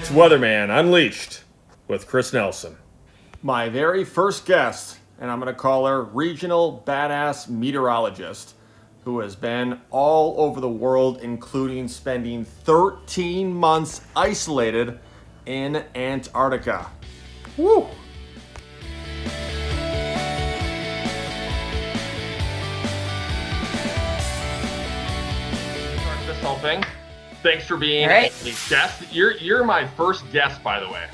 It's Weatherman Unleashed with Chris Nelson. My very first guest, and I'm going to call her Regional Badass Meteorologist, who has been all over the world, including spending 13 months isolated in Antarctica. Woo! Start this whole thing. Thanks for being a guest. You're my first guest, by the way.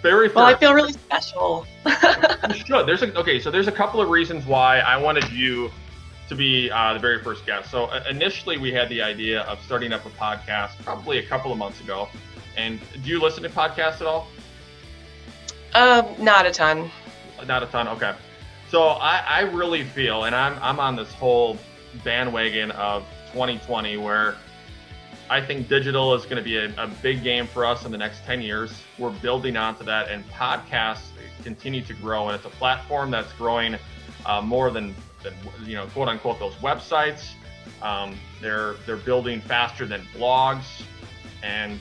Very first. Well, I feel really special. You should. There's a couple of reasons why I wanted you to be the very first guest. So initially we had the idea of starting up a podcast probably a couple of months ago. And do you listen to podcasts at all? Not a ton. Not a ton, okay. So I really feel, and I'm on this whole bandwagon of 2020 where I think digital is going to be a big game for us in the next 10 years. We're building onto that, and podcasts continue to grow, and it's a platform that's growing more than quote unquote those websites. They're building faster than blogs, and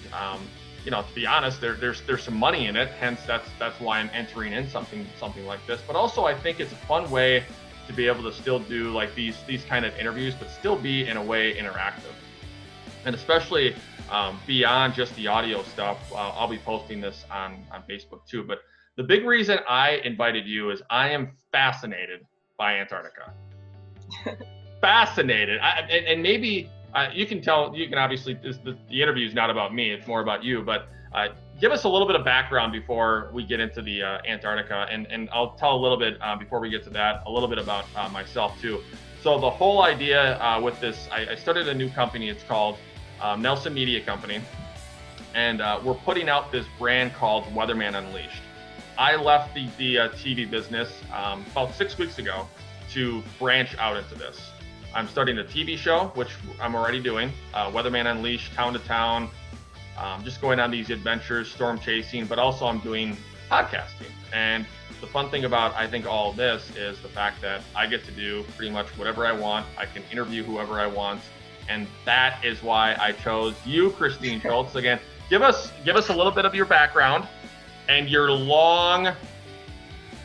to be honest, there's some money in it. Hence, that's why I'm entering in something like this. But also, I think it's a fun way to be able to still do like these kind of interviews, but still be in a way interactive. And especially beyond just the audio stuff, I'll be posting this on Facebook too. But the big reason I invited you is I am fascinated by Antarctica. Fascinated. And maybe you can obviously, the interview is not about me, it's more about you. But give us a little bit of background before we get into the Antarctica. And I'll tell a little bit, before we get to that, a little bit about myself too. So the whole idea with this, I started a new company. It's called Nelson Media Company, and we're putting out this brand called Weatherman Unleashed. I left the TV business about 6 weeks ago to branch out into this. I'm starting a TV show, which I'm already doing, Weatherman Unleashed, town to town, just going on these adventures, storm chasing, but also I'm doing podcasting. And the fun thing about, I think, all of this is the fact that I get to do pretty much whatever I want. I can interview whoever I want. And that is why I chose you, Christine Schultz. Again, give us a little bit of your background and your long,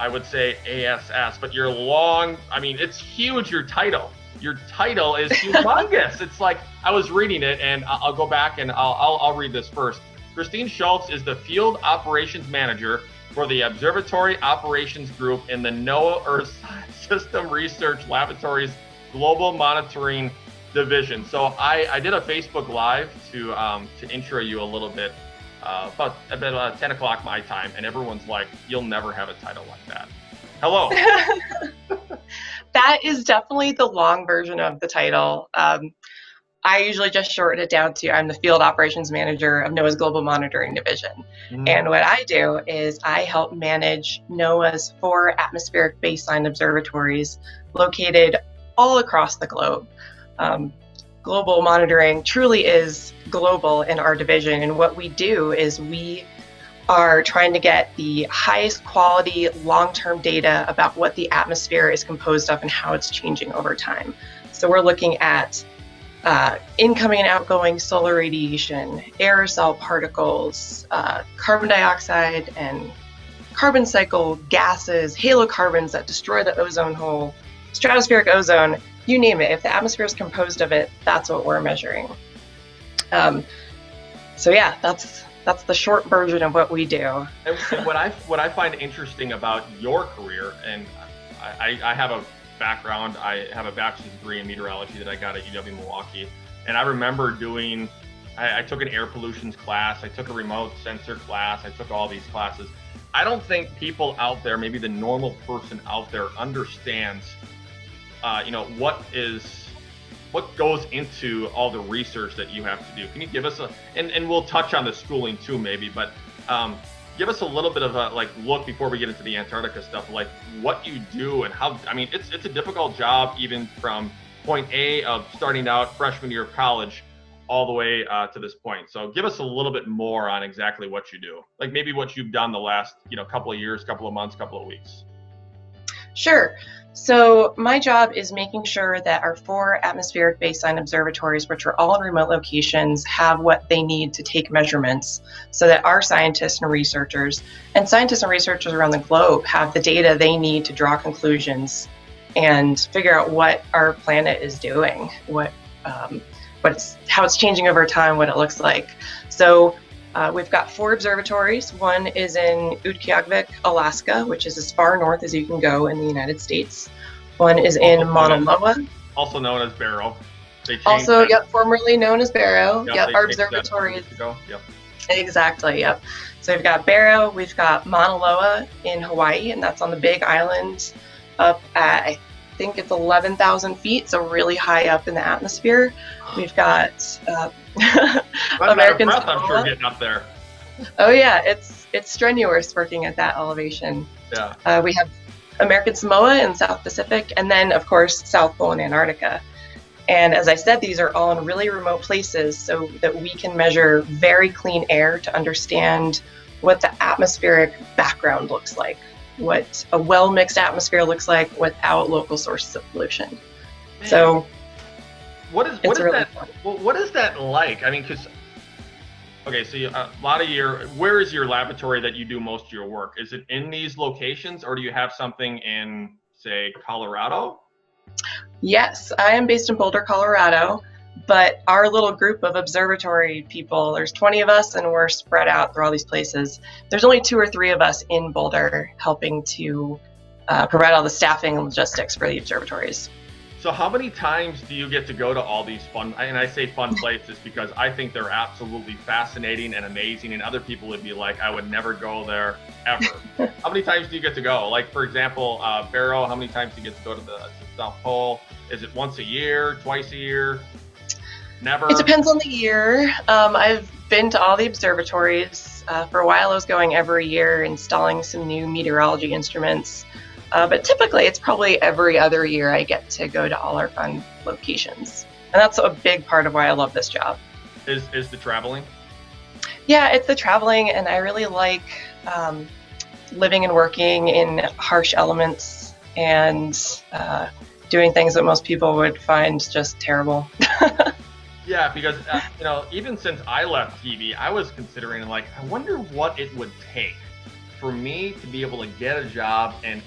I would say ASS, but your long, it's huge, your title. Your title is humongous. It's like, I was reading it, and I'll go back and I'll read this first. Christine Schultz is the Field Operations Manager for the Observatory Operations Group in the NOAA Earth System Research Laboratories Global Monitoring Division. So I did a Facebook Live to intro you a little bit, about 10 o'clock my time, and everyone's like, you'll never have a title like that. Hello. That is definitely the long version of the title. I usually just shorten it down to I'm the Field Operations Manager of NOAA's Global Monitoring Division. And what I do is I help manage NOAA's 4 atmospheric baseline observatories located all across the globe. Global monitoring truly is global in our division, and what we do is we are trying to get the highest quality long-term data about what the atmosphere is composed of and how it's changing over time. So we're looking at incoming and outgoing solar radiation, aerosol particles, carbon dioxide and carbon cycle gases, halocarbons that destroy the ozone hole, stratospheric ozone, you name it. If the atmosphere is composed of it, that's what we're measuring. So yeah, that's the short version of what we do. And what I find interesting about your career, and I have a background, I have a bachelor's degree in meteorology that I got at UW-Milwaukee, and I remember I took an air pollution class, I took a remote sensor class, I took all these classes. I don't think people out there, maybe the normal person out there, understands what goes into all the research that you have to do. Can you give us and we'll touch on the schooling too maybe, but give us a little bit of a look before we get into the Antarctica stuff, like what you do and how, it's a difficult job even from point A of starting out freshman year of college all the way to this point. So give us a little bit more on exactly what you do, like maybe what you've done the last couple of years, couple of months, couple of weeks. Sure. So my job is making sure that our 4 atmospheric baseline observatories, which are all in remote locations, have what they need to take measurements so that our scientists and researchers around the globe have the data they need to draw conclusions and figure out what our planet is doing, how it's changing over time, what it looks like. So we've got 4 observatories. One is in Utqiagvik, Alaska, which is as far north as you can go in the United States. One is in Mauna Loa. Also known as Barrow. Formerly known as Barrow. Our observatory is. Yep. Exactly, yep. So we've got Barrow, we've got Mauna Loa in Hawaii, and that's on the big island up at, I think it's 11,000 feet, so really high up in the atmosphere. We've got American Samoa. I'm sure getting up there. Oh yeah, it's strenuous working at that elevation. Yeah. We have American Samoa in South Pacific, and then of course South Pole and Antarctica. And as I said, these are all in really remote places so that we can measure very clean air to understand what the atmospheric background looks like, what a well-mixed atmosphere looks like without local sources of pollution. Man. So what is that like? I mean, because so where is your laboratory that you do most of your work? Is it in these locations, or do you have something in, say, Colorado? Yes, I am based in Boulder, Colorado, but our little group of observatory people, there's 20 of us and we're spread out through all these places. There's only 2 or 3 of us in Boulder helping to provide all the staffing and logistics for the observatories. So how many times do you get to go to all these fun, and I say fun places because I think they're absolutely fascinating and amazing, and other people would be like, I would never go there ever. How many times do you get to go? Like, for example, Barrow, how many times do you get to go to the South Pole? Is it once a year, twice a year? Never? It depends on the year. I've been to all the observatories. For a while I was going every year, installing some new meteorology instruments. But typically it's probably every other year I get to go to all our fun locations. And that's a big part of why I love this job. Is the traveling? Yeah, it's the traveling, and I really like living and working in harsh elements and doing things that most people would find just terrible. Yeah, because even since I left TV, I was considering, like, I wonder what it would take for me to be able to get a job in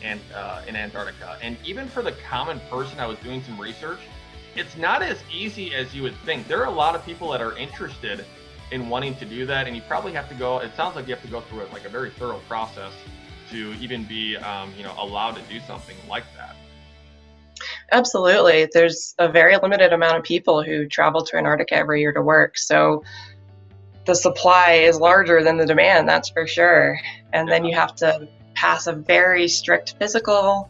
Antarctica. And even for the common person, I was doing some research. It's not as easy as you would think. There are a lot of people that are interested in wanting to do that, and you probably have to go, it sounds like you have to go through a very thorough process to even be allowed to do something like that. Absolutely. There's a very limited amount of people who travel to Antarctica every year to work. So the supply is larger than the demand, that's for sure. And then you have to pass a very strict physical,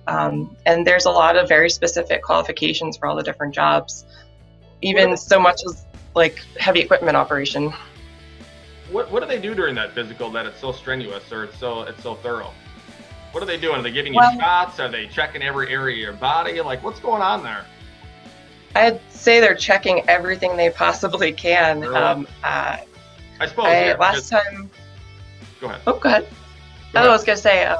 and there's a lot of very specific qualifications for all the different jobs, even so much as like heavy equipment operation. What do they do during that physical that it's so strenuous, or it's so thorough? What are they doing? Are they giving you shots? Are they checking every area of your body? Like, what's going on there? I'd say they're checking everything they possibly can. Really? I suppose. Last time. Go ahead. Oh, go ahead. I was going to say,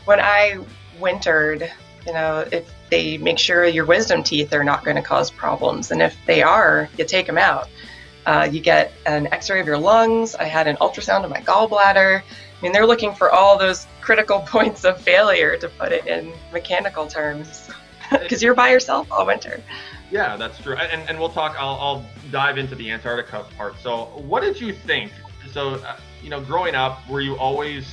when I wintered, if they make sure your wisdom teeth are not going to cause problems. And if they are, you take them out. You get an x-ray of your lungs. I had an ultrasound of my gallbladder. I mean, they're looking for all those critical points of failure, to put it in mechanical terms, because you're by yourself all winter. Yeah, that's true. And we'll talk, I'll dive into the Antarctica part. So what did you think? So, growing up, were you always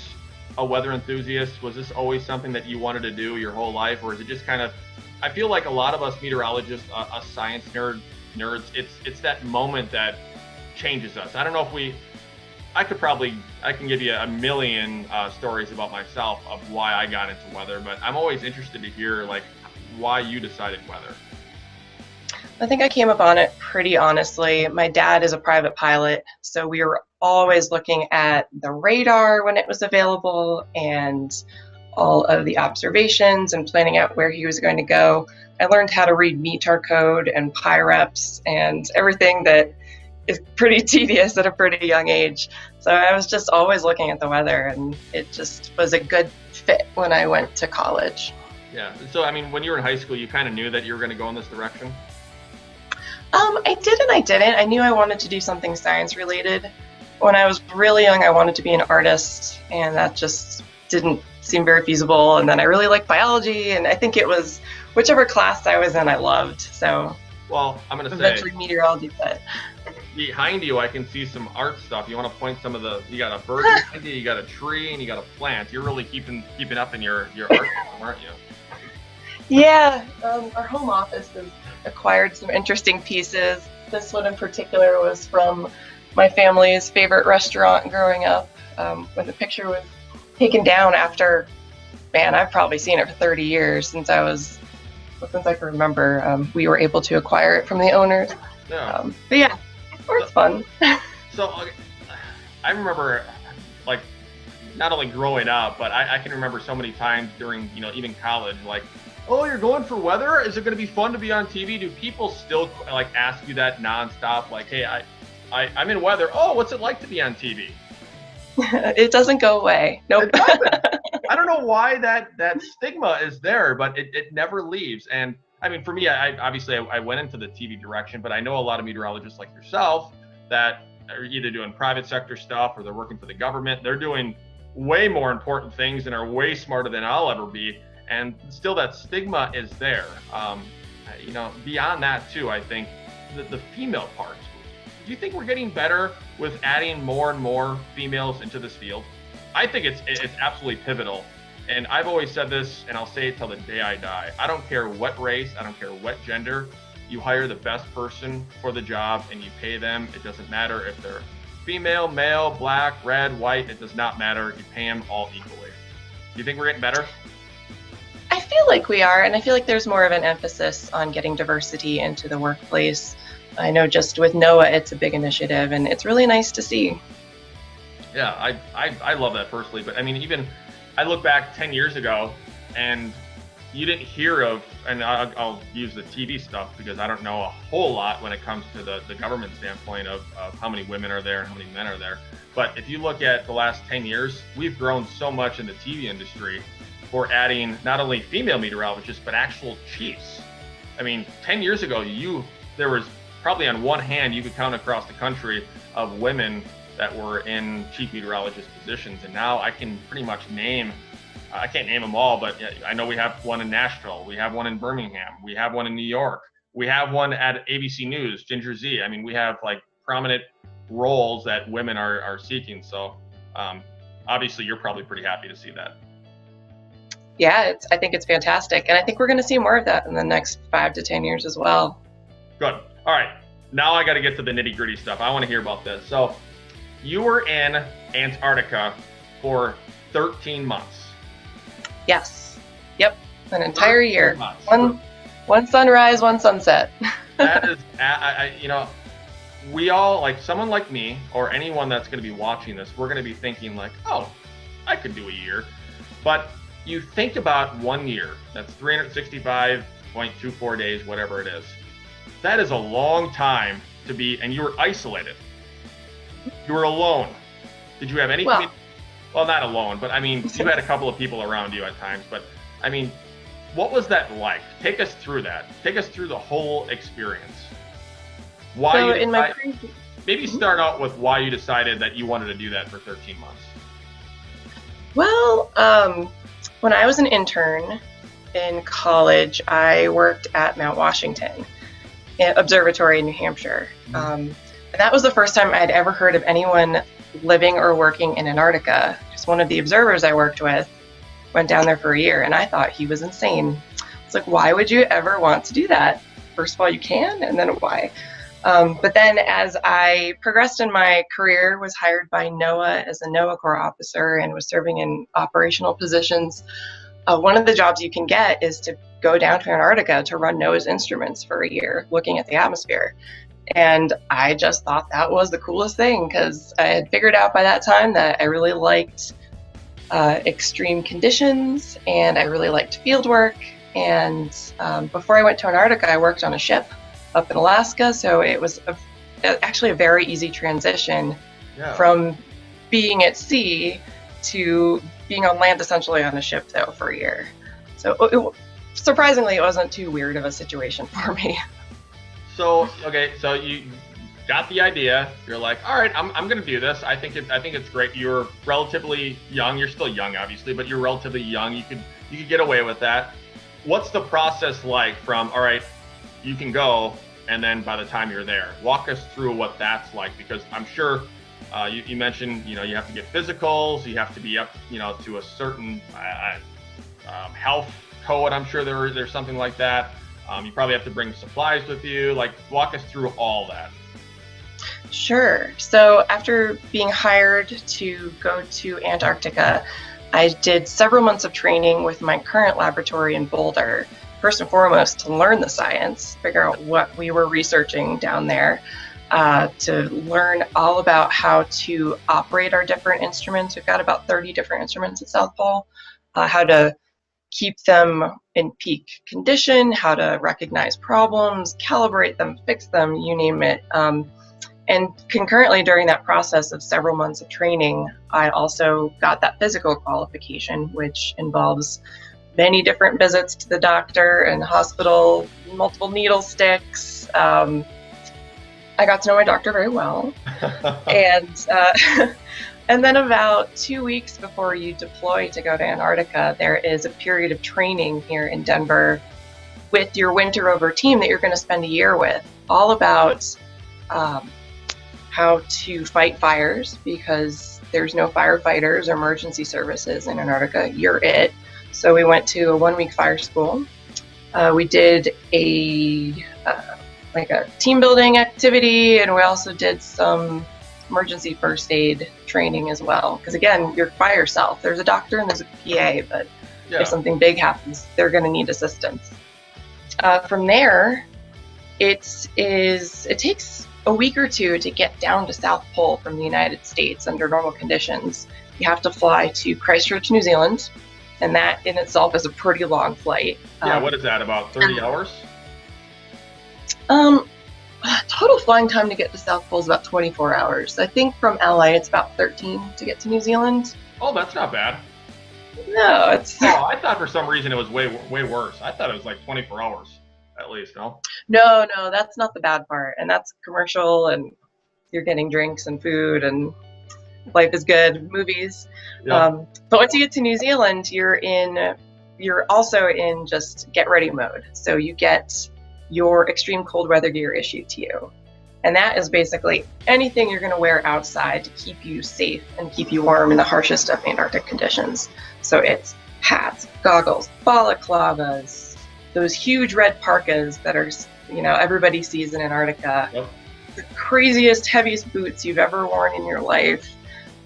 a weather enthusiast? Was this always something that you wanted to do your whole life? Or is it just kind of, I feel like a lot of us meteorologists, us science nerds, it's that moment that changes us. I don't know if I can give you a million stories about myself of why I got into weather, but I'm always interested to hear, like, why you decided weather. I think I came up on it pretty honestly. My dad is a private pilot, so we were always looking at the radar when it was available and all of the observations and planning out where he was going to go. I learned how to read METAR code and PIREPs and everything that is pretty tedious at a pretty young age. So I was just always looking at the weather, and it just was a good fit when I went to college. Yeah. So, I mean, when you were in high school, you kind of knew that you were going to go in this direction? I did and I didn't. I knew I wanted to do something science related. When I was really young, I wanted to be an artist, and that just didn't seem very feasible. And then I really liked biology, and I think it was whichever class I was in, I loved. So, well, I'm going to say eventually meteorology, but behind you, I can see some art stuff. You want to point some of the? You got a bird behind you, you got a tree, and you got a plant. You're really keeping up in your art, aren't you? Yeah, our home office has acquired some interesting pieces. This one in particular was from my family's favorite restaurant growing up. When the picture was taken down after, man, I've probably seen it for 30 years since I can remember. We were able to acquire it from the owners. Yeah. But yeah, it's fun. So I remember, like, not only growing up, but I can remember so many times during, even college, like, oh, you're going for weather? Is it going to be fun to be on TV? Do people still like ask you that nonstop? Like, hey, I'm in weather. Oh, what's it like to be on TV? It doesn't go away. Nope. I don't know why that stigma is there, but it never leaves. And I mean, for me, I went into the TV direction, but I know a lot of meteorologists like yourself that are either doing private sector stuff or they're working for the government. They're doing way more important things and are way smarter than I'll ever be. And still that stigma is there. Beyond that too, I think the female part. Do you think we're getting better with adding more and more females into this field? I think it's absolutely pivotal. And I've always said this, and I'll say it till the day I die. I don't care what race, I don't care what gender. You hire the best person for the job and you pay them. It doesn't matter if they're female, male, black, red, white. It does not matter. You pay them all equally. Do you think we're getting better? I feel like we are, and I feel like there's more of an emphasis on getting diversity into the workplace. I know just with NOAA, it's a big initiative, and it's really nice to see. Yeah, I love that personally, but I mean, even I look back 10 years ago, and you didn't hear of, and I'll use the TV stuff because I don't know a whole lot when it comes to the government standpoint of how many women are there and how many men are there. But if you look at the last 10 years, we've grown so much in the TV industry for adding not only female meteorologists, but actual chiefs. I mean, 10 years ago, there was probably on one hand, you could count across the country of women that were in chief meteorologist positions. And now I can pretty much I can't name them all, but I know we have one in Nashville. We have one in Birmingham. We have one in New York. We have one at ABC News, Ginger Z. I mean, we have like prominent roles that women are seeking. So obviously you're probably pretty happy to see that. Yeah, I think it's fantastic. And I think we're going to see more of that in the next 5 to 10 years as well. Good. All right. Now I got to get to the nitty gritty stuff. I want to hear about this. So you were in Antarctica for 13 months. Yes. Yep. An entire year. One sunrise, one sunset. That is, we all, like someone like me or anyone that's going to be watching this, we're going to be thinking like, oh, I could do a year. But you think about 1 year, that's 365.24 days, whatever it is. That is a long time to be, and you were isolated. You were alone. Did you have any, well, not alone, but I mean, you had a couple of people around you at times, but I mean, what was that like? Take us through that. Take us through the whole experience. Maybe start out with why you decided that you wanted to do that for 13 months. Well, when I was an intern in college, I worked at Mount Washington Observatory in New Hampshire. And that was the first time I'd ever heard of anyone living or working in Antarctica. Just one of the observers I worked with went down there for a year, and I thought he was insane. It's like, why would you ever want to do that? First of all, you can, and then why? But then as I progressed in my career, was hired by NOAA as a NOAA Corps officer and was serving in operational positions. One of the jobs you can get is to go down to Antarctica to run NOAA's instruments for a year, looking at the atmosphere. And I just thought that was the coolest thing because I had figured out by that time that I really liked extreme conditions and I really liked field work. And before I went to Antarctica, I worked on a ship up in Alaska. So it was actually a very easy transition from being at sea to being on land, essentially on a ship though for a year. So surprisingly, it wasn't too weird of a situation for me. So, okay, so you got the idea. You're like, all right, I'm going to do this. I think it's great. You're relatively young. You're still young, obviously, but you're relatively young. You could get away with that. What's the process like from, all right, you can go, and then by the time you're there? Walk us through what that's like, because I'm sure you mentioned, you have to get physicals, you have to be up, to a certain health code. I'm sure there's something like that. You probably have to bring supplies with you. Like, walk us through all that. Sure. So after being hired to go to Antarctica, I did several months of training with my current laboratory in Boulder, first and foremost to learn the science, figure out what we were researching down there, to learn all about how to operate our different instruments. We've got about 30 different instruments at South Pole, how to keep them in peak condition, how to recognize problems, calibrate them, fix them, you name it. And concurrently during that process of several months of training, I also got that physical qualification, which involves many different visits to the doctor and hospital, multiple needle sticks. I got to know my doctor very well. And then about 2 weeks before you deploy to go to Antarctica, there is a period of training here in Denver with your winter over team that you're going to spend a year with, all about how to fight fires, because there's no firefighters or emergency services in Antarctica. You're it. So we went to a 1-week fire school. We did a team building activity, and we also did some emergency first aid training as well. Because again, you're by yourself. There's a doctor and there's a PA, but if something big happens, they're going to need assistance. From there, it takes a week or two to get down to South Pole from the United States under normal conditions. You have to fly to Christchurch, New Zealand, and that in itself is a pretty long flight. Yeah, what is that, about 30 hours? Total flying time to get to South Pole is about 24 hours. I think from LA it's about 13 to get to New Zealand. Oh, that's not bad. No, it's... Oh, I thought for some reason it was way worse. I thought it was like 24 hours. At least, no? No, that's not the bad part. And that's commercial, and you're getting drinks and food, and life is good, movies. Yeah. But once you get to New Zealand, you're also in just get ready mode. So you get your extreme cold weather gear issued to you. And that is basically anything you're going to wear outside to keep you safe and keep you warm in the harshest of Antarctic conditions. So it's hats, goggles, balaclavas, those huge red parkas that are, everybody sees in Antarctica. Yep. The craziest, heaviest boots you've ever worn in your life.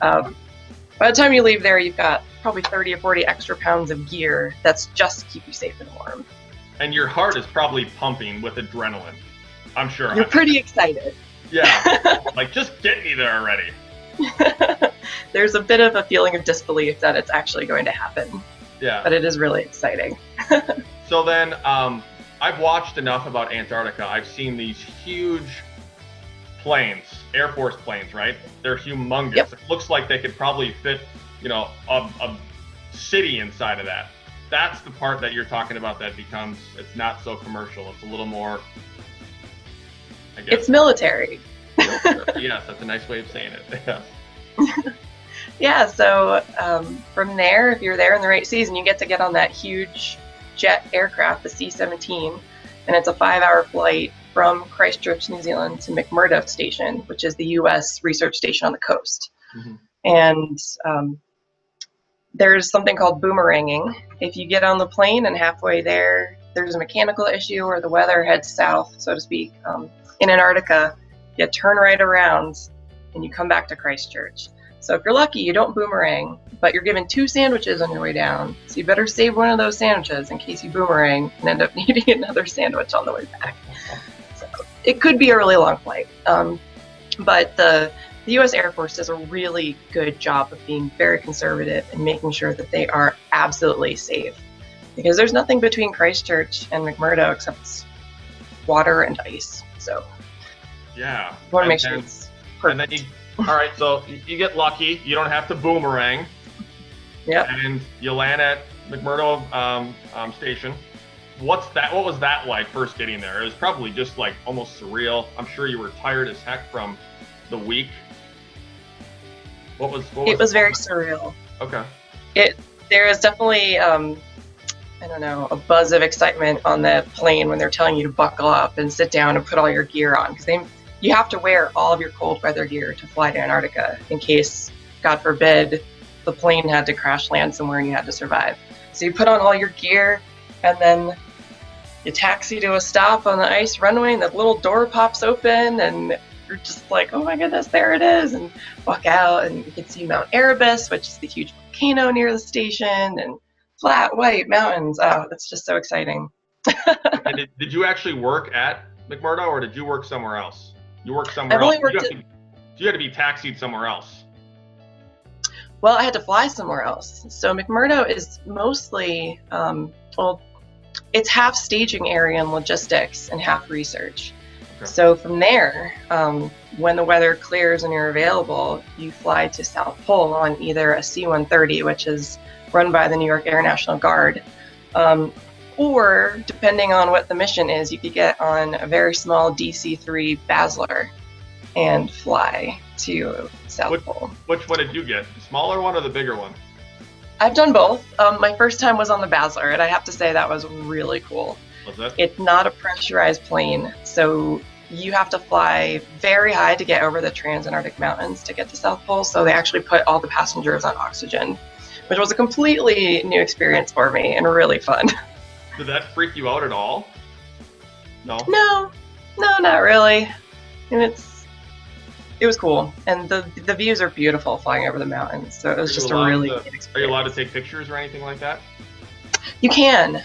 By the time you leave there, you've got probably 30 or 40 extra pounds of gear that's just to keep you safe and warm. And your heart is probably pumping with adrenaline, I'm sure. You're pretty excited. Yeah, like, just get me there already. There's a bit of a feeling of disbelief that it's actually going to happen. Yeah. But it is really exciting. So then, I've watched enough about Antarctica. I've seen these huge planes, Air Force planes, right? They're humongous. Yep. It looks like they could probably fit, a city inside of that. That's the part that you're talking about that becomes, it's not so commercial. It's a little more, I guess. It's military. Yes, that's a nice way of saying it. Yeah. Yeah, so from there, if you're there in the right season, you get on that huge jet aircraft, the C-17, and it's a 5-hour flight from Christchurch, New Zealand to McMurdo Station, which is the U.S. research station on the coast. Mm-hmm. And there's something called boomeranging. If you get on the plane and halfway there's a mechanical issue or the weather heads south, so to speak, in Antarctica, you turn right around and you come back to Christchurch. So if you're lucky, you don't boomerang, but you're given 2 sandwiches on your way down. So you better save one of those sandwiches in case you boomerang and end up needing another sandwich on the way back. So it could be a really long flight. But the U.S. Air Force does a really good job of being very conservative and making sure that they are absolutely safe. Because there's nothing between Christchurch and McMurdo except water and ice. So yeah, you want to make sure it's perfect. And then all right, so you get lucky. You don't have to boomerang. Yep. And you land at McMurdo Station. What was that like first getting there? It was probably just like almost surreal. I'm sure you were tired as heck from the week. It was very surreal. Okay. There is definitely I don't know, a buzz of excitement on the plane when they're telling you to buckle up and sit down and put all your gear on, because you have to wear all of your cold weather gear to fly to Antarctica in case, God forbid, the plane had to crash land somewhere and you had to survive. So you put on all your gear, and then you taxi to a stop on the ice runway, and the little door pops open, and you're just like, oh my goodness, there it is, and walk out, and you can see Mount Erebus, which is the huge volcano near the station, and flat white mountains. Oh, that's just so exciting. And did you actually work at McMurdo, or did you work somewhere else? You worked somewhere I've else. only worked You had to be taxied somewhere else. Well, I had to fly somewhere else. So McMurdo is mostly, it's half staging area and logistics and half research. Okay. So from there, when the weather clears and you're available, you fly to South Pole on either a C-130, which is run by the New York Air National Guard, or depending on what the mission is, you could get on a very small DC-3 Basler and fly to South Pole. Which one did you get? The smaller one or the bigger one? I've done both. My first time was on the Basler, and I have to say that was really cool. What's that? It's not a pressurized plane, so you have to fly very high to get over the Transantarctic Mountains to get to South Pole, so they actually put all the passengers on oxygen, which was a completely new experience for me and really fun. Did that freak you out at all? No? No, not really. And it was cool, and the views are beautiful flying over the mountains, so it was just a really good experience. Are you allowed to take pictures or anything like that? You can.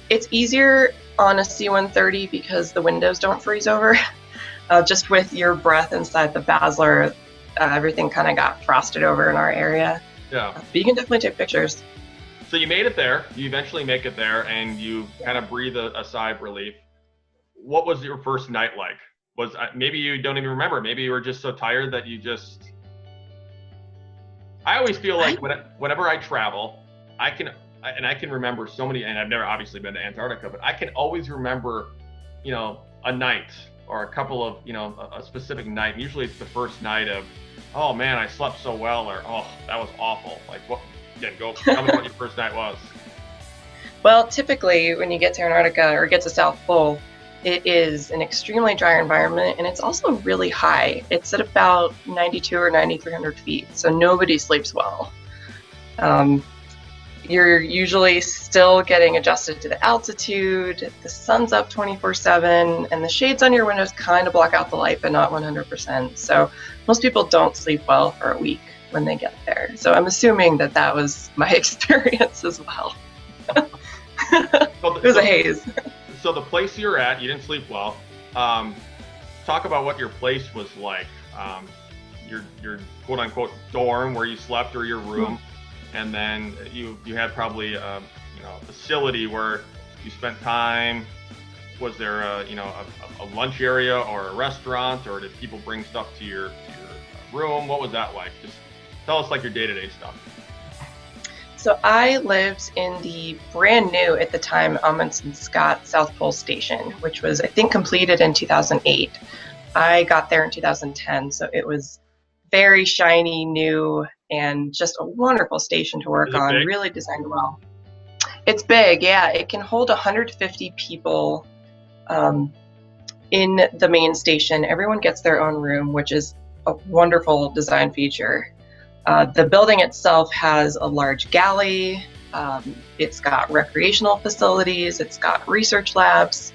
It's easier on a C-130 because the windows don't freeze over. Just with your breath inside the Basler, everything kind of got frosted over in our area. Yeah. But you can definitely take pictures. So you made it there. You eventually make it there, and you kind of breathe a sigh of relief. What was your first night like? Maybe you don't even remember. Maybe you were just so tired that you just. I always feel like whenever I travel, I can remember so many, and I've never obviously been to Antarctica, but I can always remember, a night or a couple of, a specific night. And usually it's the first night of, oh man, I slept so well, or oh, that was awful. Like what? Again, tell me what your first night was. Well, typically when you get to Antarctica or get to South Pole, it is an extremely dry environment, and it's also really high. It's at about 92 or 9,300 feet, so nobody sleeps well. You're usually still getting adjusted to the altitude, the sun's up 24/7, and the shades on your windows kind of block out the light, but not 100%. So most people don't sleep well for a week when they get there. So I'm assuming that was my experience as well. It was a haze. So the place you're at, you didn't sleep well. Talk about what your place was like. Your quote unquote dorm where you slept, or your room, and then you had probably a facility where you spent time. Was there a lunch area or a restaurant, or did people bring stuff to your room? What was that like? Just tell us like your day-to-day stuff. So I lived in the brand new at the time Amundsen Scott South Pole Station, which was I think completed in 2008. I got there in 2010, so it was very shiny, new, and just a wonderful station to work on. Big? Really designed well. It's big, yeah. It can hold 150 people in the main station. Everyone gets their own room, which is a wonderful design feature. The building itself has a large galley. It's got recreational facilities. It's got research labs,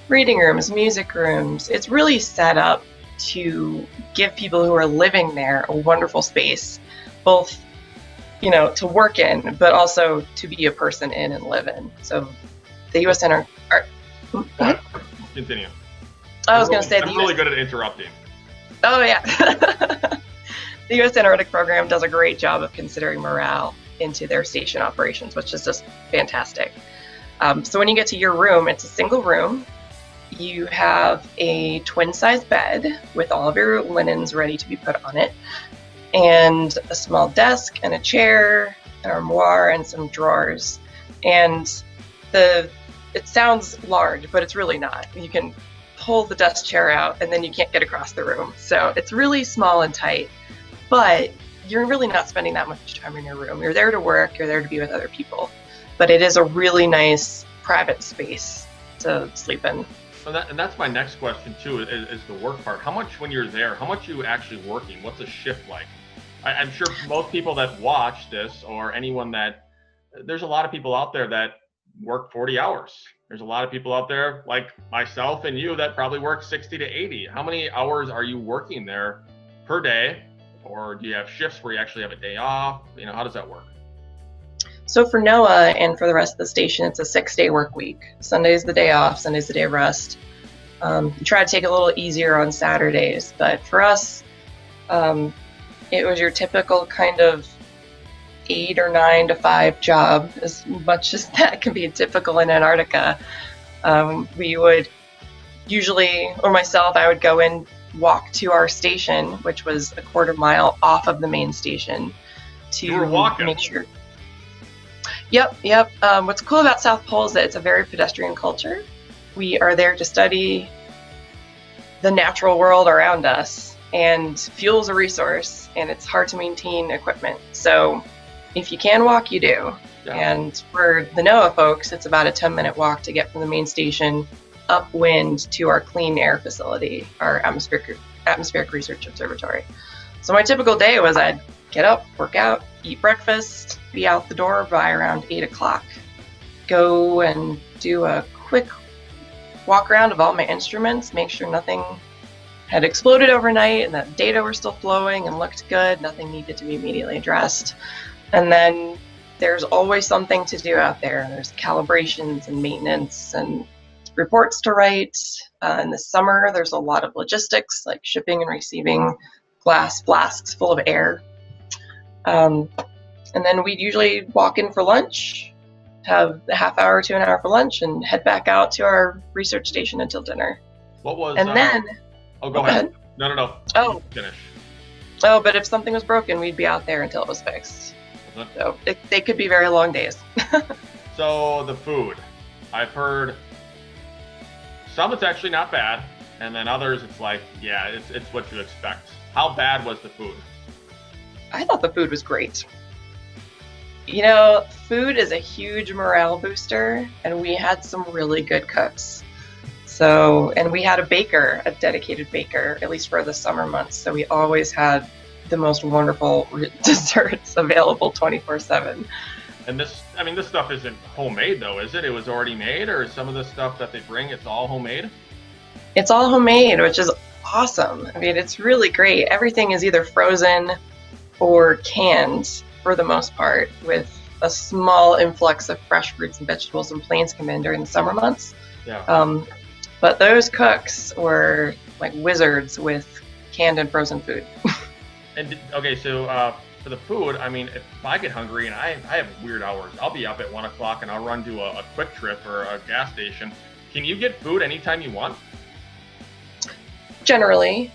reading rooms, music rooms. It's really set up to give people who are living there a wonderful space, both, to work in, but also to be a person in and live in. So the U.S. Continue. I was going to say I'm really good at interrupting. Oh, yeah. The U.S. Antarctic Program does a great job of considering morale into their station operations, which is just fantastic. So when you get to your room, it's a single room. You have a twin-size bed with all of your linens ready to be put on it. and a small desk and a chair, an armoire, and some drawers. And it sounds large, but it's really not. You can pull the desk chair out and then you can't get across the room. So it's really small and tight, but you're really not spending that much time in your room. You're there to work, you're there to be with other people, but it is a really nice private space to sleep in. And that's my next question too, is the work part. How much, when you're there, how much are you actually working? What's a shift like? I'm sure most people that watch this, or anyone there's a lot of people out there that work 40 hours. There's a lot of people out there like myself and you that probably work 60 to 80. How many hours are you working there per day? Or do you have shifts where you actually have a day off? How does that work? So for NOAA and for the rest of the station, it's a 6-day work week. Sunday's the day off, Sunday's the day of rest. You try to take it a little easier on Saturdays, but for us, it was your typical kind of 8 or 9 to 5 job, as much as that can be typical in Antarctica. We would usually, or myself, I would go and walk to our station, which was a quarter mile off of the main station, to make sure. Yep. What's cool about South Pole is that it's a very pedestrian culture. We are there to study the natural world around us, and fuel's a resource, and it's hard to maintain equipment. So if you can walk, you do. Yeah. And for the NOAA folks, it's about a 10-minute walk to get from the main station upwind to our clean air facility, our atmospheric research observatory. So my typical day was I'd get up, work out, eat breakfast, be out the door by around 8 o'clock, go and do a quick walk around of all my instruments, make sure nothing had exploded overnight and that data were still flowing and looked good, nothing needed to be immediately addressed. And then there's always something to do out there. There's calibrations and maintenance and reports to write. In the summer, there's a lot of logistics, like shipping and receiving glass flasks full of air. And then we'd usually walk in for lunch, have a half hour to an hour for lunch, and head back out to our research station until dinner. What was? Then. Oh, go ahead. No. Oh. Finish. Oh, but if something was broken, we'd be out there until it was fixed. So they could be very long days. So the food, I've heard some it's actually not bad, and then others it's like, yeah, it's what you expect. How bad was the food? I thought the food was great. Food is a huge morale booster, and we had some really good cooks. And we had a dedicated baker, at least for the summer months. So we always had the most wonderful desserts available 24/7. And this stuff isn't homemade though, is it? It was already made, or some of the stuff that they bring, it's all homemade? It's all homemade, which is awesome. It's really great. Everything is either frozen or canned for the most part, with a small influx of fresh fruits and vegetables and planes come in during the summer months. Yeah. But those cooks were like wizards with canned and frozen food. And okay, so for the food, if I get hungry and I have weird hours, I'll be up at 1 o'clock and I'll run to a Quick Trip or a gas station. Can you get food anytime you want? Generally,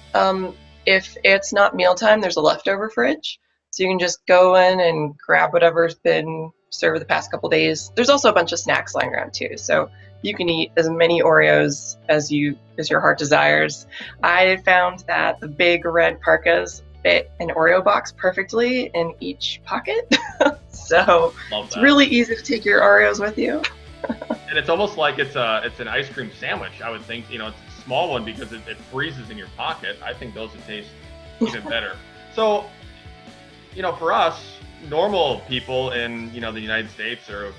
if it's not mealtime, there's a leftover fridge. So you can just go in and grab whatever's been served the past couple days. There's also a bunch of snacks lying around too. So you can eat as many Oreos as your heart desires. I found that the big red parkas fit an Oreo box perfectly in each pocket. So it's really easy to take your Oreos with you. And it's almost like it's an ice cream sandwich. I would think, it's a small one because it freezes in your pocket. I think those would taste even better. So, for us, normal people in, the United States or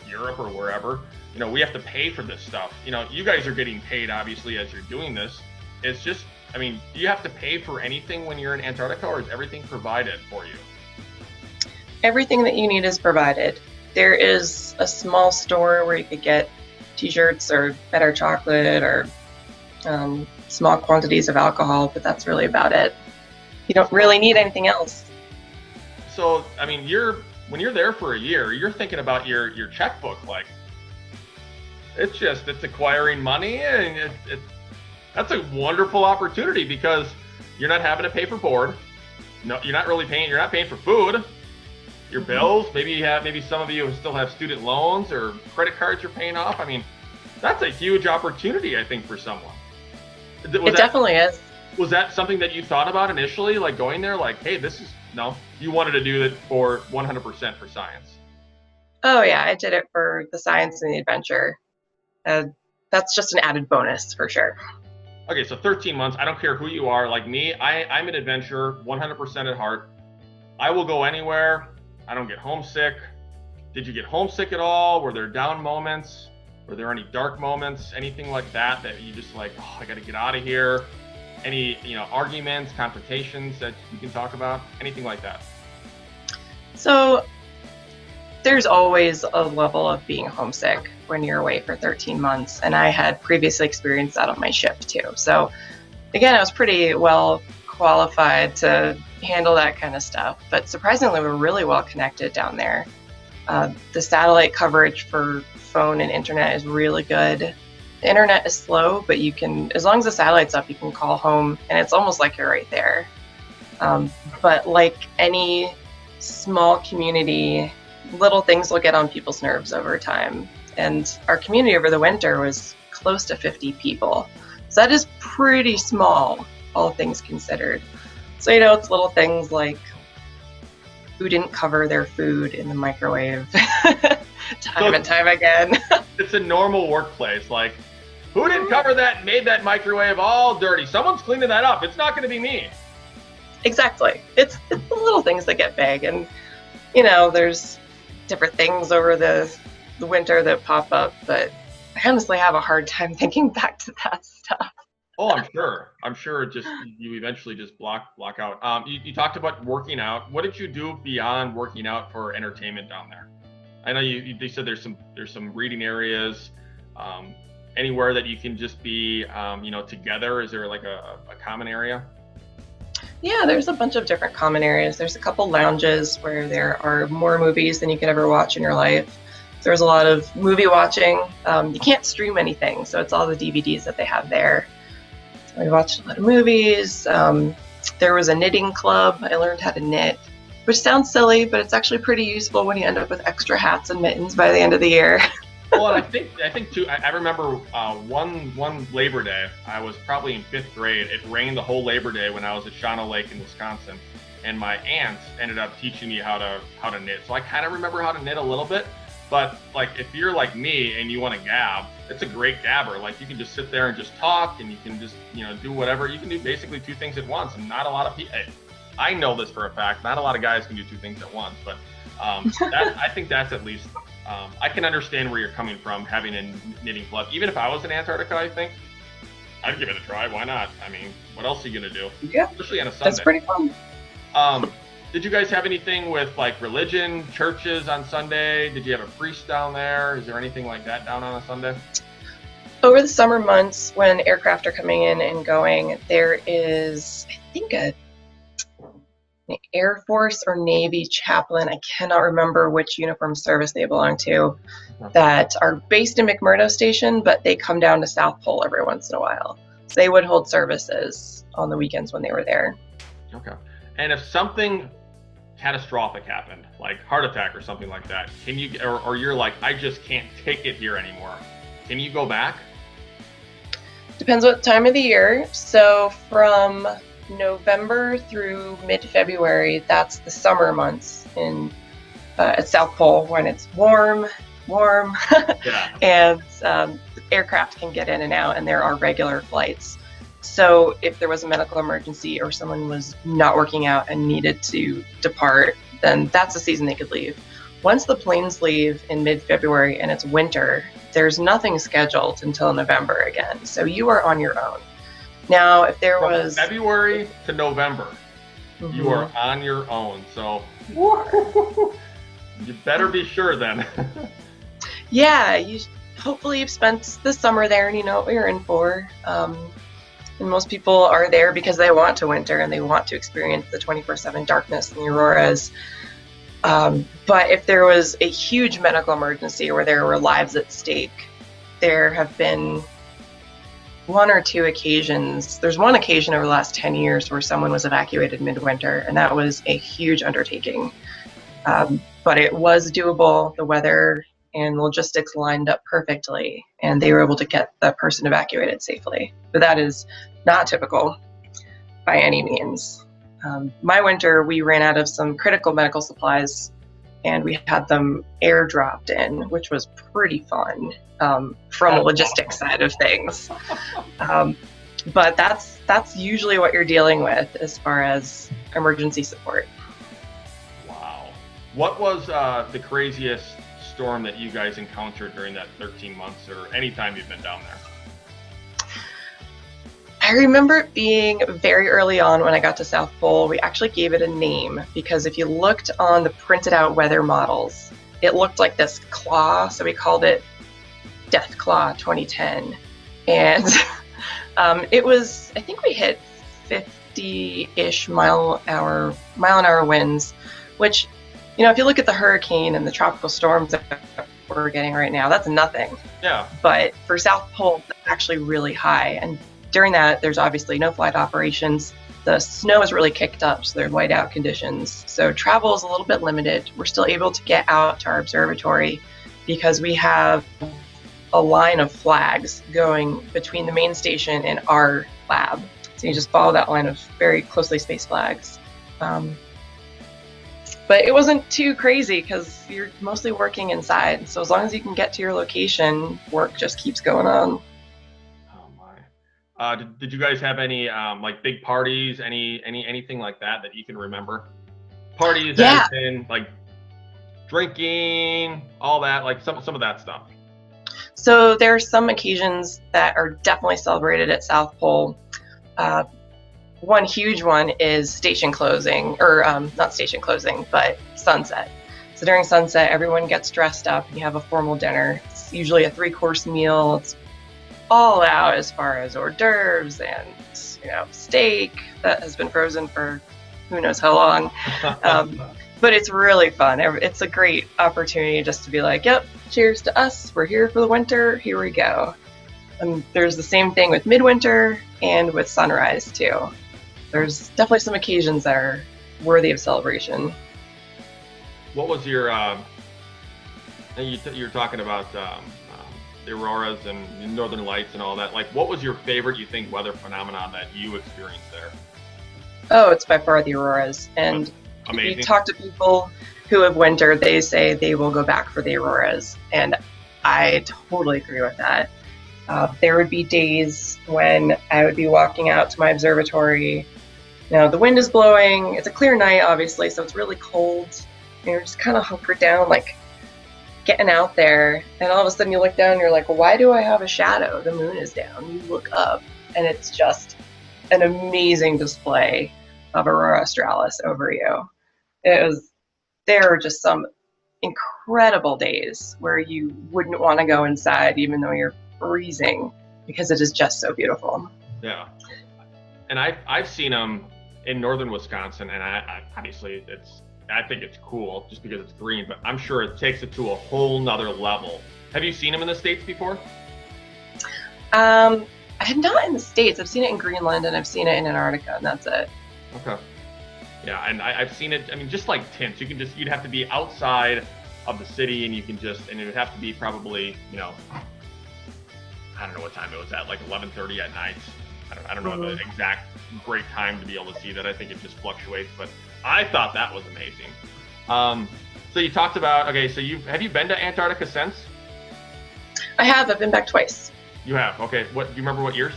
Europe or wherever, we have to pay for this stuff. You guys are getting paid, obviously, as you're doing this. It's just, do you have to pay for anything when you're in Antarctica, or is everything provided for you? Everything that you need is provided. There is a small store where you could get t-shirts or better chocolate or small quantities of alcohol, but that's really about it. You don't really need anything else. So, when you're there for a year, you're thinking about your checkbook, like, it's acquiring money, and that's a wonderful opportunity because you're not having to pay for board. no, you're not really paying. You're not paying for food. Your bills. Maybe some of you still have student loans or credit cards you're paying off. I mean, that's a huge opportunity, I think, for someone. It definitely is. Was that something that you thought about initially, like going there, like, hey, no, you wanted to do it for 100% for science? Oh yeah, I did it for the science and the adventure. That's just an added bonus for sure. Okay, so 13 months. I don't care who you are. Like me, I'm an adventurer, 100% at heart. I will go anywhere. I don't get homesick. Did you get homesick at all? Were there down moments? Were there any dark moments? Anything like that you just like, oh, I got to get out of here? Any, arguments, confrontations that you can talk about? Anything like that? So there's always a level of being homesick when you're away for 13 months. And I had previously experienced that on my ship too. So again, I was pretty well qualified to handle that kind of stuff. But surprisingly, we're really well connected down there. The satellite coverage for phone and internet is really good. The internet is slow, but you can, as long as the satellite's up, you can call home and it's almost like you're right there. But like any small community, little things will get on people's nerves over time. And our community over the winter was close to 50 people. So that is pretty small, all things considered. So, it's little things like who didn't cover their food in the microwave time and time again. It's a normal workplace. Like, who didn't cover that and made that microwave all dirty? Someone's cleaning that up. It's not going to be me. Exactly. It's the little things that get big. And, there's different things over the winter that pop up, but I honestly have a hard time thinking back to that stuff. Oh, I'm sure just you eventually just block out. You talked about working out. What did you do beyond working out for entertainment down there? I know they said there's some reading areas, anywhere that you can just be, together. Is there like a common area? Yeah, there's a bunch of different common areas. There's a couple lounges where there are more movies than you could ever watch in your life. There's a lot of movie watching. You can't stream anything, so it's all the DVDs that they have there. So we watched a lot of movies. There was a knitting club. I learned how to knit, which sounds silly, but it's actually pretty useful when you end up with extra hats and mittens by the end of the year. Well, and I think too. I remember one Labor Day. I was probably in 5th grade. It rained the whole Labor Day when I was at Shawano Lake in Wisconsin, and my aunts ended up teaching me how to knit. So I kind of remember how to knit a little bit. But like, if you're like me and you want to gab, it's a great gabber. Like, you can just sit there and just talk, and you can just do whatever. You can do basically 2 things at once, and not a lot of people. I know this for a fact. Not a lot of guys can do 2 things at once, but I think that's at least. I can understand where you're coming from, having a knitting club. Even if I was in Antarctica, I think I'd give it a try. Why not? I mean, what else are you gonna do? Yeah, especially on a Sunday. That's pretty fun. Did you guys have anything with like religion, churches on Sunday? Did you have a priest down there? Is there anything like that down on a Sunday? Over the summer months, when aircraft are coming in and going, there is, I think, an Air Force or Navy chaplain, I cannot remember which uniform service they belong to, that are based in McMurdo Station, but they come down to South Pole every once in a while. So they would hold services on the weekends when they were there. Okay. And if something catastrophic happened, like heart attack or something like that, can you, or you're like, I just can't take it here anymore, can you go back? Depends what time of the year. So from November through mid-February, that's the summer months at South Pole, when it's warm, yeah. And aircraft can get in and out, and there are regular flights. So if there was a medical emergency or someone was not working out and needed to depart, then that's the season they could leave. Once the planes leave in mid-February and it's winter, there's nothing scheduled until November again. So you are on your own. Now, if there was February to November, you are on your own. So you better be sure then. Yeah, hopefully you've spent the summer there and you know what you're in for. And most people are there because they want to winter and they want to experience the 24/7 darkness and the auroras. But if there was a huge medical emergency where there were lives at stake, there have been one or two occasions. There's one occasion over the last 10 years where someone was evacuated midwinter, and that was a huge undertaking. But it was doable. The weather and logistics lined up perfectly, and they were able to get the person evacuated safely. But that is not typical by any means. My winter, we ran out of some critical medical supplies, and we had them airdropped in, which was pretty fun from a logistics side of things. But that's usually what you're dealing with as far as emergency support. Wow. What was the craziest storm that you guys encountered during that 13 months or any time you've been down there? I remember it being very early on when I got to South Pole. We actually gave it a name because if you looked on the printed out weather models, it looked like this claw. So we called it Death Claw 2010. And it was, I think we hit 50-ish mile an hour winds, which, you know, if you look at the hurricane and the tropical storms that we're getting right now, that's nothing. Yeah. But for South Pole, it's actually really high. And during that, there's obviously no flight operations. The snow is really kicked up, so there's whiteout conditions. So travel is a little bit limited. We're still able to get out to our observatory because we have a line of flags going between the main station and our lab. So you just follow that line of very closely spaced flags. But it wasn't too crazy because you're mostly working inside. So as long as you can get to your location, work just keeps going on. Did you guys have any like big parties, anything like that you can remember? Parties, Yeah. anything like drinking, all that, like some of that stuff. So there are some occasions that are definitely celebrated at South Pole. One huge one is station closing, or not station closing, but sunset. So during sunset, everyone gets dressed up and you have a formal dinner. It's usually a 3-course meal. It's all out as far as hors d'oeuvres and, you know, steak that has been frozen for who knows how long. But it's really fun. It's a great opportunity just to be like, yep, cheers to us. We're here for the winter. Here we go. And there's the same thing with midwinter and with sunrise too. There's definitely some occasions that are worthy of celebration. What was your, you're talking about the auroras and northern lights and all that. Like, what was your favorite, you think, weather phenomenon that you experienced there? Oh, it's by far the auroras. And amazing. If you talk to people who have wintered, they say they will go back for the auroras. And I totally agree with that. There would be days when I would be walking out to my observatory. You know, the wind is blowing. It's a clear night, obviously, so it's really cold. And you're just kind of hunkered down, like getting out there. And all of a sudden you look down and you're like, why do I have a shadow? The moon is down. You look up and it's just an amazing display of Aurora Australis over you. There were just some incredible days where you wouldn't want to go inside even though you're freezing because it is just so beautiful. Yeah. And I've seen them in northern Wisconsin, and I obviously I think it's cool just because it's green, but I'm sure it takes it to a whole nother level. Have you seen them in the States before? I have not in the States. I've seen it in Greenland and I've seen it in Antarctica, and that's it. Okay. Yeah, and I've seen it, I mean, just like tints. You'd have to be outside of the city, and and it would have to be probably, you know, I don't know what time it was at, like 11:30 at night. I don't know the exact great time to be able to see that. I think it just fluctuates, but I thought that was amazing. So you talked about, okay, so have you been to Antarctica since? I have. I've been back twice. You have? Okay. Do you remember what years?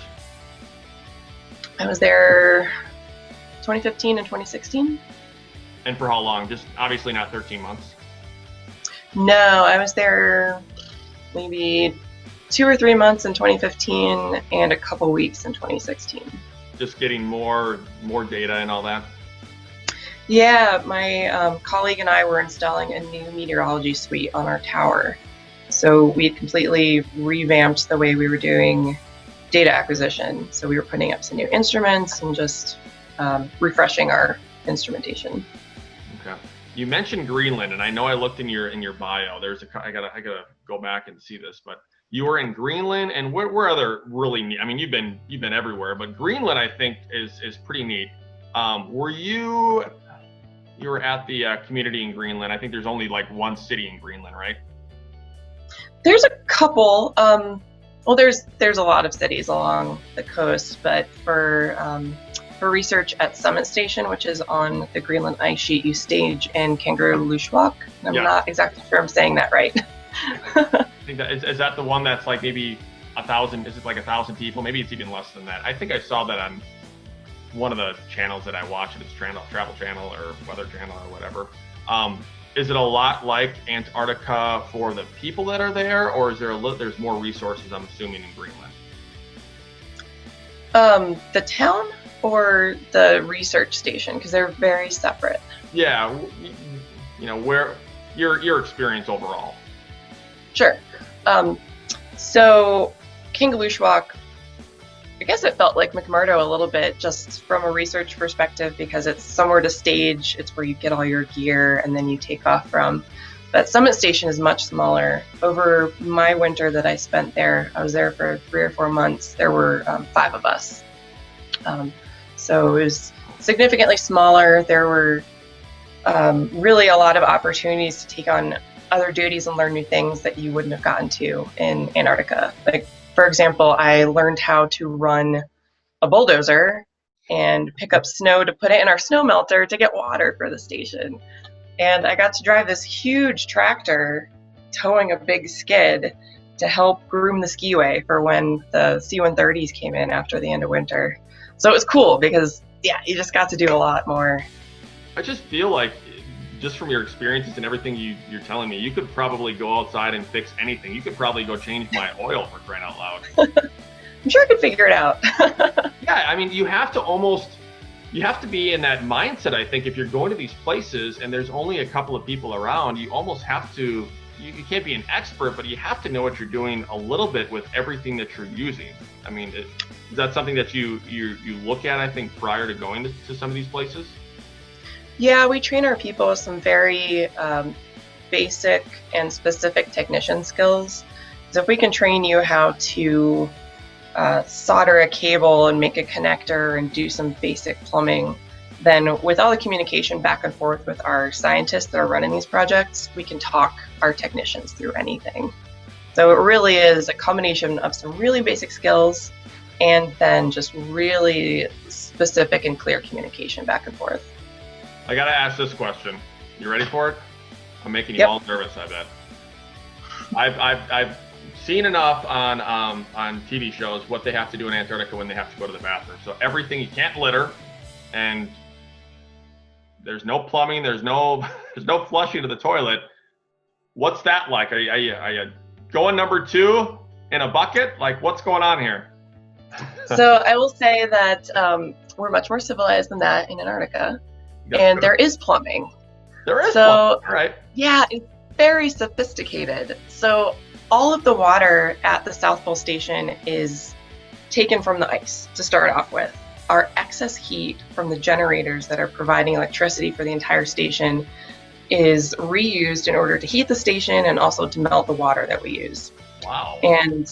I was there 2015 and 2016. And for how long? Just obviously not 13 months. No, I was there maybe 2 or 3 months in 2015 and a couple weeks in 2016. Just getting more data and all that? Yeah, my colleague and I were installing a new meteorology suite on our tower. So we had completely revamped the way we were doing data acquisition. So we were putting up some new instruments and just refreshing our instrumentation. Okay. You mentioned Greenland, and I know I looked in your bio. I gotta go back and see this, but You were in Greenland, and where other really neat? I mean, you've been everywhere, but Greenland, I think, is pretty neat. You were at the community in Greenland? I think there's only like one city in Greenland, right? There's a couple. Well, there's a lot of cities along the coast, but for research at Summit Station, which is on the Greenland ice sheet, you stage in Kangerlussuaq. I'm not exactly sure I'm saying that right. I think that is that the one that's like maybe 1,000? Is it like 1,000 people? Maybe it's even less than that. I think I saw that on one of the channels that I watch. It's Travel Channel or Weather Channel or whatever. Is it a lot like Antarctica for the people that are there, or is there's more resources, I'm assuming, in Greenland? The town or the research station, because they're very separate. Yeah, where your experience overall. Sure. So Kangerlussuaq, I guess it felt like McMurdo a little bit, just from a research perspective, because it's somewhere to stage. It's where you get all your gear and then you take off from. But Summit Station is much smaller. Over my winter that I spent there, I was there for 3 or 4 months. There were 5 of us. So it was significantly smaller. There were really a lot of opportunities to take on other duties and learn new things that you wouldn't have gotten to in Antarctica. Like, for example, I learned how to run a bulldozer and pick up snow to put it in our snow melter to get water for the station. And I got to drive this huge tractor towing a big skid to help groom the skiway for when the C-130s came in after the end of winter. So it was cool because, you just got to do a lot more. I just feel like, just from your experiences and everything you're telling me, you could probably go outside and fix anything. You could probably go change my oil, for crying out loud. I'm sure I could figure it out. Yeah, I mean, you have to be in that mindset, I think, if you're going to these places and there's only a couple of people around, you almost have to, you can't be an expert, but you have to know what you're doing a little bit with everything that you're using. I mean, is that something that you look at, I think, prior to going to some of these places? Yeah, we train our people with some very basic and specific technician skills. So if we can train you how to solder a cable and make a connector and do some basic plumbing, then with all the communication back and forth with our scientists that are running these projects, we can talk our technicians through anything. So it really is a combination of some really basic skills and then just really specific and clear communication back and forth. I gotta ask this question. You ready for it? I'm making you all nervous, I bet. I've seen enough on TV shows what they have to do in Antarctica when they have to go to the bathroom. So everything, you can't litter, and there's no plumbing, there's no flushing to the toilet. What's that like? Are you going number 2 in a bucket? Like, what's going on here? So I will say that we're much more civilized than that in Antarctica. And there is plumbing. There is plumbing, right? Yeah, it's very sophisticated. So all of the water at the South Pole Station is taken from the ice to start off with. Our excess heat from the generators that are providing electricity for the entire station is reused in order to heat the station and also to melt the water that we use. Wow. And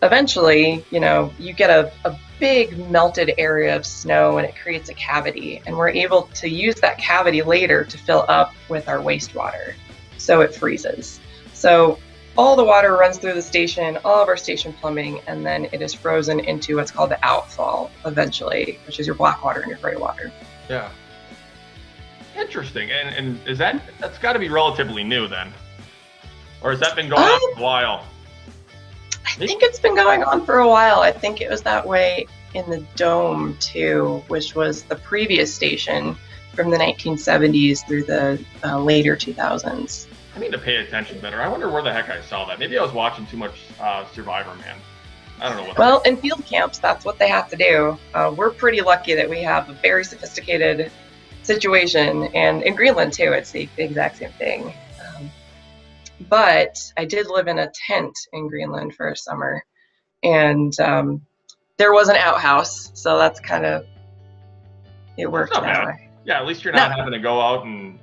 eventually, you get a big melted area of snow and it creates a cavity, and we're able to use that cavity later to fill up with our wastewater, so it freezes. So all the water runs through the station, all of our station plumbing, and then it is frozen into what's called the outfall eventually, which is your black water and your gray water. Yeah. Interesting. And is that's got to be relatively new then, or has that been going on for a while? I think it's been going on for a while. I think it was that way in the Dome too, which was the previous station from the 1970s through the later 2000s. I need to pay attention better. I wonder where the heck I saw that. Maybe I was watching too much Survivor Man. I don't know what. Well, in field camps, that's what they have to do. We're pretty lucky that we have a very sophisticated situation, and in Greenland too, it's the exact same thing. But I did live in a tent in Greenland for a summer, and there was an outhouse, so that's kind of, it worked that way. Yeah, at least you're not having to go out and,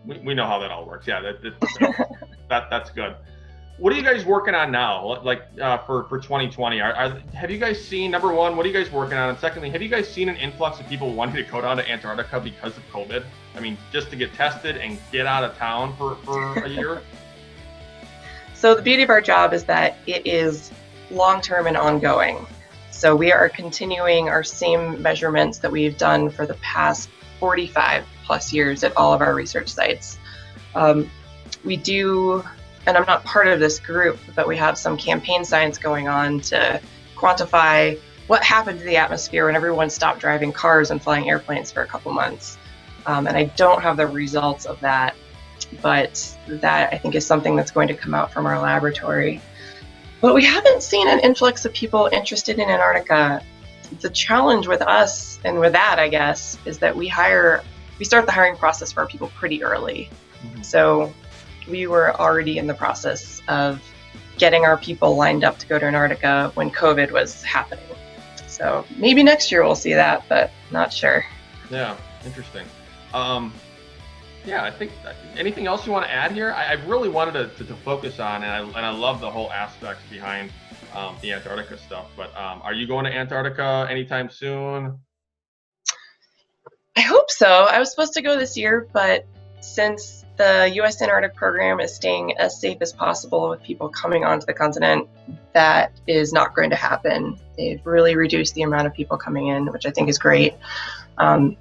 we know how that all works. Yeah, that's good. what are you guys working on now? Like for 2020, have you guys seen, number one, what are you guys working on? And secondly, have you guys seen an influx of people wanting to go down to Antarctica because of COVID? I mean, just to get tested and get out of town for a year? So the beauty of our job is that it is long-term and ongoing. So we are continuing our same measurements that we've done for the past 45 plus years at all of our research sites. We do, and I'm not part of this group, but we have some campaign science going on to quantify what happened to the atmosphere when everyone stopped driving cars and flying airplanes for a couple months. And I don't have the results of that, but that I think is something that's going to come out from our laboratory. But we haven't seen an influx of people interested in Antarctica. The challenge with us and with that, I guess, is that we start the hiring process for our people pretty early. Mm-hmm. So we were already in the process of getting our people lined up to go to Antarctica when COVID was happening. So maybe next year we'll see that, but not sure. Yeah, interesting. Yeah, I think anything else you want to add here? I really wanted to focus on, and I love the whole aspects behind the Antarctica stuff. But are you going to Antarctica anytime soon? I hope so. I was supposed to go this year, but since the U.S. Antarctic program is staying as safe as possible with people coming onto the continent, that is not going to happen. They've really reduced the amount of people coming in, which I think is great.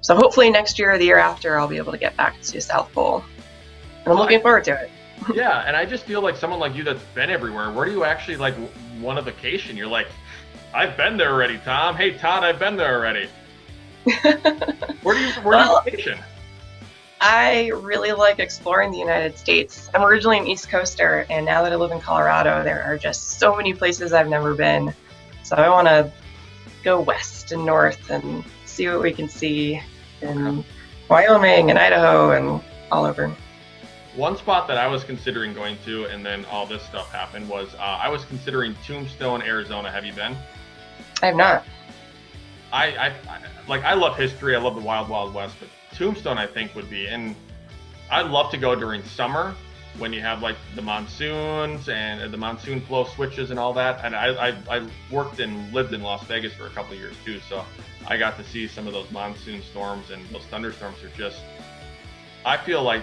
So hopefully next year or the year after, I'll be able to get back to South Pole. And I'm looking forward to it. Yeah, and I just feel like someone like you that's been everywhere, where do you actually like want a vacation? You're like, I've been there already, Tom. Hey, Todd, I've been there already. Where do you vacation? I really like exploring the United States. I'm originally an East Coaster, and now that I live in Colorado, there are just so many places I've never been. So I want to go west and north and see what we can see in Wyoming and Idaho and all over. One spot that I was considering going to, and then all this stuff happened, was I was considering Tombstone, Arizona. Have you been? I have not. I love history. I love the Wild Wild West, but Tombstone I think would be, and I'd love to go during summer when you have like the monsoons and the monsoon flow switches and all that. And I worked and lived in Las Vegas for a couple of years too, so I got to see some of those monsoon storms, and those thunderstorms are just, I feel like,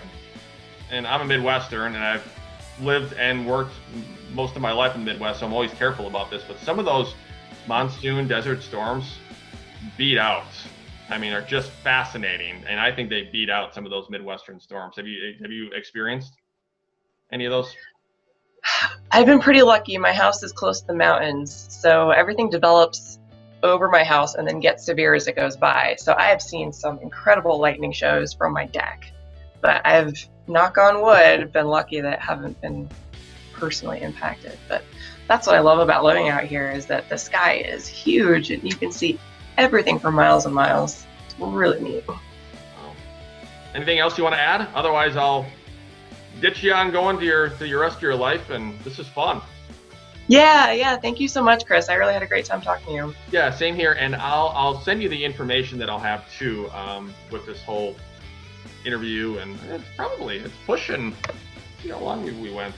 and I'm a Midwestern and I've lived and worked most of my life in the Midwest, so I'm always careful about this, but some of those monsoon desert storms beat out. I mean, are just fascinating, and I think they beat out some of those Midwestern storms. Have you experienced any of those? I've been pretty lucky. My house is close to the mountains, so everything develops over my house and then gets severe as it goes by. So I have seen some incredible lightning shows from my deck, but I've, knock on wood, been lucky that haven't been personally impacted. But that's what I love about living out here, is that the sky is huge and you can see everything for miles and miles. It's really neat. Anything else you want to add? Otherwise, I'll ditch you on going to your rest of your life, and this is fun. Yeah. Thank you so much, Chris. I really had a great time talking to you. Yeah, same here. And I'll send you the information that I'll have too with this whole interview. And it's pushing. See how long we went.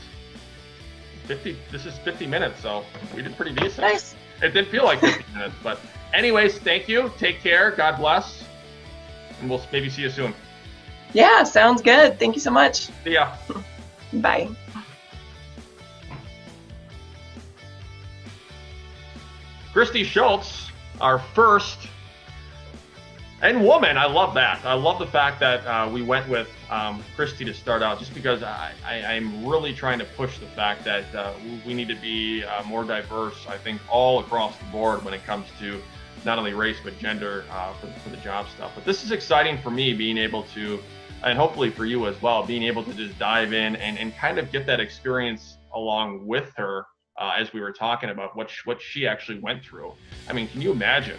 50. This is 50 minutes, so we did pretty decent. Nice. It didn't feel like 50 minutes, but anyways, thank you. Take care. God bless. And we'll maybe see you soon. Yeah, sounds good. Thank you so much. See ya. Bye. Christine Schultz, our first, and woman. I love that. I love the fact that we went with Christy to start out, just because I'm really trying to push the fact that we need to be more diverse, I think, all across the board when it comes to not only race but gender for the job stuff. But this is exciting for me, being able to, and hopefully for you as well, being able to just dive in and kind of get that experience along with her as we were talking about what she actually went through. I mean, can you imagine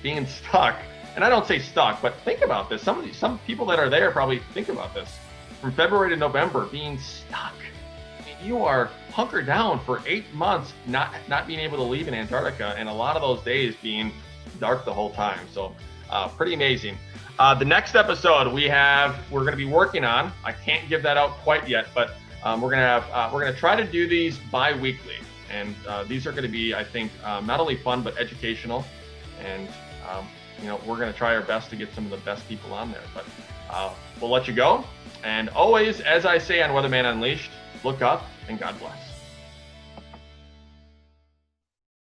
being stuck? And I don't say stuck, but think about this. Some people that are there probably think about this. From February to November, being stuck. I mean, you are hunkered down for 8 months, not being able to leave in Antarctica, and a lot of those days being dark the whole time. So pretty amazing. The next episode we're going to be working on, I can't give that out quite yet, but We're gonna try to do these bi-weekly, and these are going to be, I think, not only fun but educational, and we're going to try our best to get some of the best people on there. But we'll let you go, and always, as I say on Weatherman Unleashed, look up and God bless.